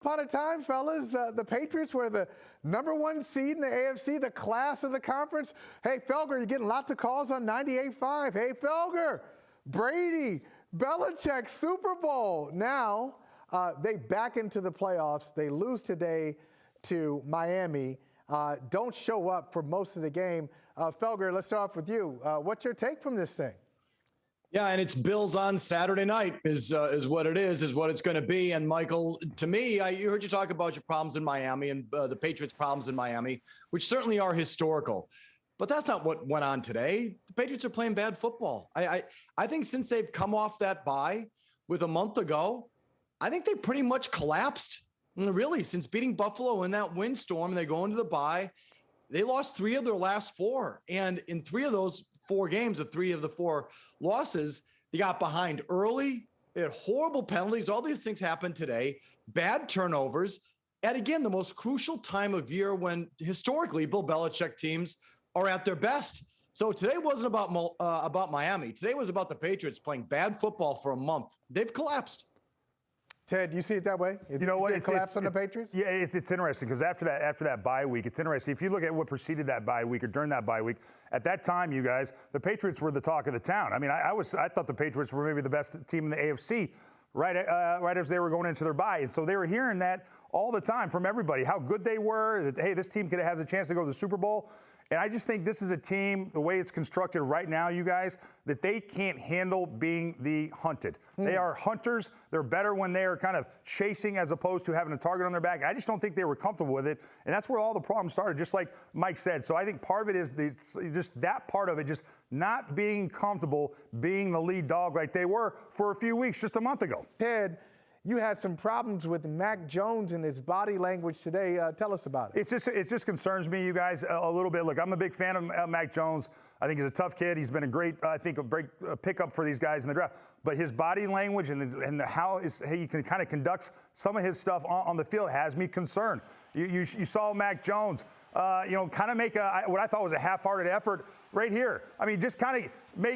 Upon a time, fellas, the Patriots were the #1 seed in the AFC, the class of the conference. Hey, Felger, you're getting lots of calls on 98.5. Hey, Felger, Brady, Belichick, Super Bowl. Now they back into the playoffs. They lose today to Miami. Don't show up for most of the game. Felger, let's start off with you. What's your take from this thing? Yeah, and it's Bills on Saturday night is what it is what it's going to be. And Michael, to me, I heard you talk about your problems in Miami and the Patriots' problems in Miami, which certainly are historical. But that's not what went on today. The Patriots are playing bad football. I think since they've come off that bye with a month ago, I think they pretty much collapsed. Really, since beating Buffalo in that windstorm, they go into the bye. They lost 3 of their last 4. And in 3 of those 4 games, the 3 of the 4 losses, they got behind early. They had horrible penalties. All these things happened today. Bad turnovers. And again, the most crucial time of year when historically Bill Belichick teams are at their best. So today wasn't about Miami. Today was about the Patriots playing bad football for a month. They've collapsed. Ted, you see it that way? You know what? It's collapse on the Patriots? Yeah, it's interesting because after that bye week, it's interesting. If you look at what preceded that bye week or during that bye week, at that time, you guys, the Patriots were the talk of the town. I mean, I thought the Patriots were maybe the best team in the AFC right as they were going into their bye. And so they were hearing that all the time from everybody, how good they were, that, hey, this team could have the chance to go to the Super Bowl. And I just think this is a team, the way it's constructed right now, you guys, that they can't handle being the hunted. They are hunters. They're better when they are kind of chasing as opposed to having a target on their back. I just don't think they were comfortable with it. And that's where all the problems started, just like Mike said. So I think part of it is just that part of it, just not being comfortable being the lead dog like they were for a few weeks just a month ago. Ted, you had some problems with Mac Jones and his body language today. Tell us about it. It just concerns me, you guys, a little bit. Look, I'm a big fan of Mac Jones. I think he's a tough kid. He's been a great, a pickup for these guys in the draft. But his body language and how he can kind of conduct some of his stuff on the field has me concerned. You saw Mac Jones, kind of make what I thought was a half-hearted effort right here. I mean, just kind of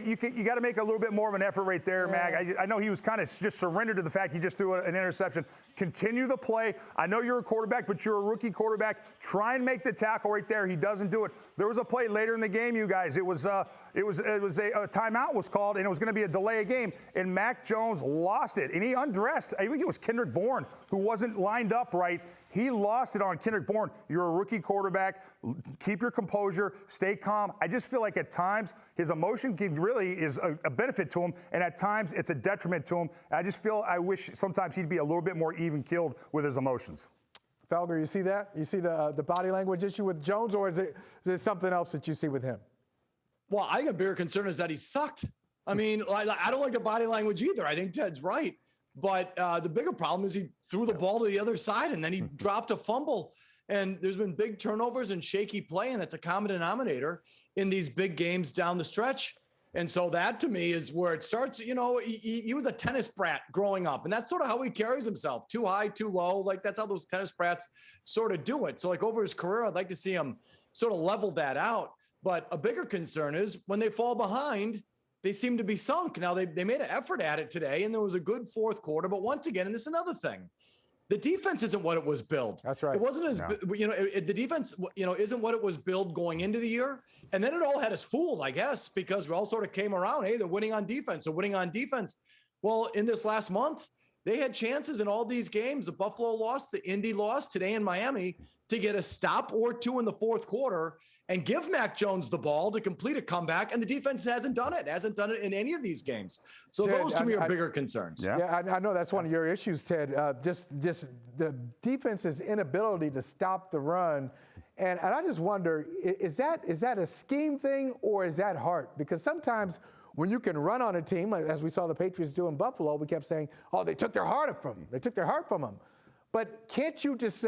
you got to make a little bit more of an effort right there, Mac. I know he was kind of just surrendered to the fact he just threw an interception. Continue the play. I know you're a quarterback, but you're a rookie quarterback. Try and make the tackle right there. He doesn't do it. There was a play later in the game, you guys. It was a timeout was called, and it was going to be a delay of game. And Mac Jones lost it, and he undressed. I think it was Kendrick Bourne who wasn't lined up right. He lost it on Kendrick Bourne. You're a rookie quarterback. Keep your composure. Stay calm. I just feel like at times his emotion really is a benefit to him, and at times it's a detriment to him. I wish sometimes he'd be a little bit more even-keeled with his emotions. Felger, you see that? You see the body language issue with Jones, or is it something else that you see with him? Well, I think a bigger concern is that he sucked. I mean, I don't like the body language either. I think Ted's right. But the bigger problem is he threw the ball to the other side, and then he dropped a fumble. And there's been big turnovers and shaky play, and that's a common denominator in these big games down the stretch. And so that, to me, is where it starts. You know, he was a tennis brat growing up, and that's sort of how he carries himself. Too high, too low. Like, that's how those tennis brats sort of do it. So, like, over his career, I'd like to see him sort of level that out. But a bigger concern is when they fall behind, they seem to be sunk. Now, they made an effort at it today, and there was a good fourth quarter. But once again, and this is another thing, the defense isn't what it was built. That's right. It wasn't as, the defense, isn't what it was built going into the year. And then it all had us fooled, I guess, because we all sort of came around, hey, they're winning on defense. They're winning on defense. Well, in this last month, they had chances in all these games. The Buffalo lost, the Indy lost, today in Miami, to get a stop or 2 in the fourth quarter and give Mac Jones the ball to complete a comeback, and the defense hasn't done it in any of these games. So Ted, those to me are bigger concerns. Yeah, I know that's one of your issues, Ted. Just the defense's inability to stop the run, and I just wonder, is that a scheme thing or is that heart? Because sometimes when you can run on a team, as we saw the Patriots do in Buffalo, we kept saying, oh, they took their heart from them. They took their heart from them. But can't you just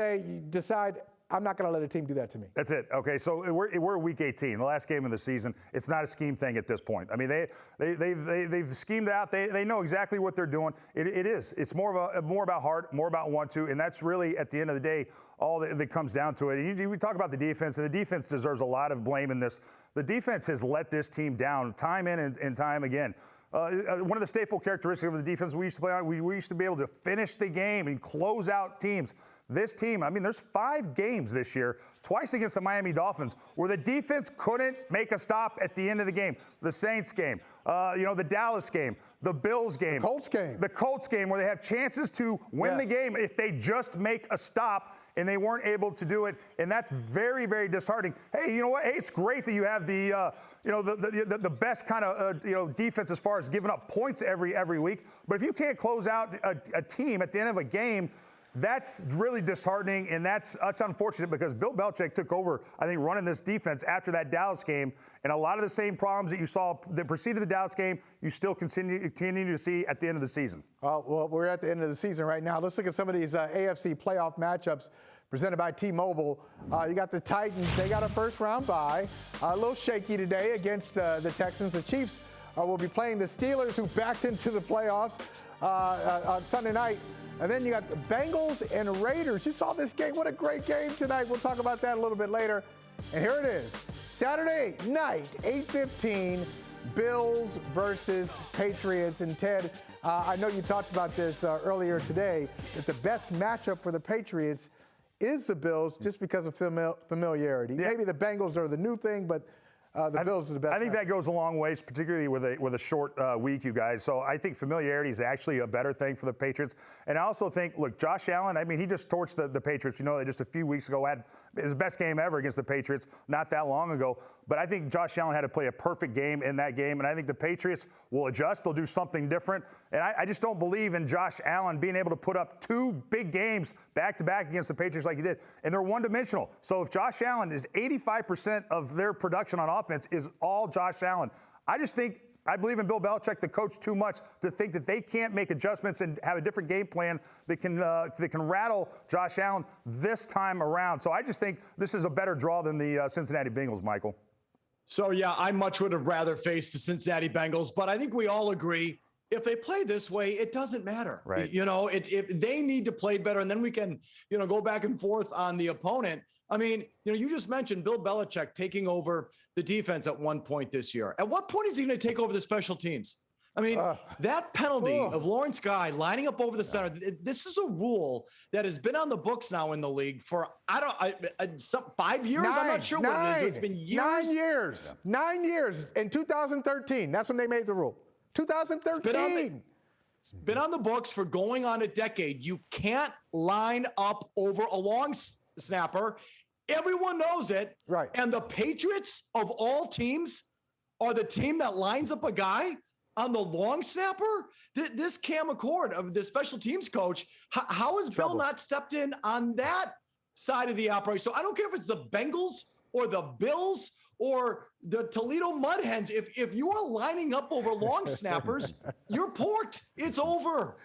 decide, I'm not going to let a team do that to me? That's it. Okay, so we're week 18, the last game of the season. It's not a scheme thing at this point. I mean, they've schemed out. They know exactly what they're doing. It is. It's more about heart, more about want to, and that's really at the end of the day all that comes down to it. And we talk about the defense, and the defense deserves a lot of blame in this. The defense has let this team down time in and time again. one of the staple characteristics of the defense we used to play on, we used to be able to finish the game and close out teams. This team, I mean, there's 5 games this year, twice against the Miami Dolphins, where the defense couldn't make a stop at the end of the game. The Saints game, the Dallas game, the Bills game. The Colts game, where they have chances to win the game if they just make a stop, and they weren't able to do it, and that's very, very disheartening. Hey, you know what? Hey, it's great that you have the best kind of defense as far as giving up points every week, but if you can't close out a team at the end of a game, that's really disheartening, and that's unfortunate because Bill Belichick took over, I think, running this defense after that Dallas game, and a lot of the same problems that you saw that preceded the Dallas game, you still continue to see at the end of the season. Well, we're at the end of the season right now. Let's look at some of these AFC playoff matchups presented by T-Mobile. You got the Titans. They got a first-round bye. A little shaky today against the Texans. The Chiefs will be playing the Steelers, who backed into the playoffs on Sunday night. And then you got the Bengals and Raiders. You saw this game. What a great game tonight. We'll talk about that a little bit later. And here it is. Saturday night, 8:15, Bills versus Patriots. And Ted, I know you talked about this earlier today, that the best matchup for the Patriots is the Bills just because of familiarity. Yeah. Maybe the Bengals are the new thing, but the Bills are the best. I think that goes a long ways, particularly with a short week, you guys. So I think familiarity is actually a better thing for the Patriots. And I also think, look, Josh Allen, I mean, he just torched the Patriots. You know, just a few weeks ago had his best game ever against the Patriots not that long ago. But I think Josh Allen had to play a perfect game in that game. And I think the Patriots will adjust. They'll do something different. And I just don't believe in Josh Allen being able to put up 2 big games back-to-back against the Patriots like he did. And they're one-dimensional. So if Josh Allen is 85% of their production on offense is all Josh Allen, I believe in Bill Belichick, the coach, too much to think that they can't make adjustments and have a different game plan that can rattle Josh Allen this time around. So I just think this is a better draw than the Cincinnati Bengals, Michael. So, yeah, I much would have rather faced the Cincinnati Bengals, but I think we all agree if they play this way, it doesn't matter. Right. If they need to play better, and then we can, go back and forth on the opponent. I mean, you just mentioned Bill Belichick taking over the defense at one point this year. At what point is he going to take over the special teams? I mean, that penalty of Lawrence Guy lining up over the center, this is a rule that has been on the books now in the league for, 5 years? I'm not sure what it is. It's been years. 9 years. Yeah. 9 years. In 2013, that's when they made the rule. 2013. It's been on the books for going on a decade. You can't line up over a long snapper. Everyone knows it. Right. And the Patriots, of all teams, are the team that lines up a guy on the long snapper. This Cam McCord, the special teams coach, how has Bill not stepped in on that side of the operation? So I don't care if it's the Bengals or the Bills or the Toledo Mud Hens. If you are lining up over long snappers, you're porked. It's over.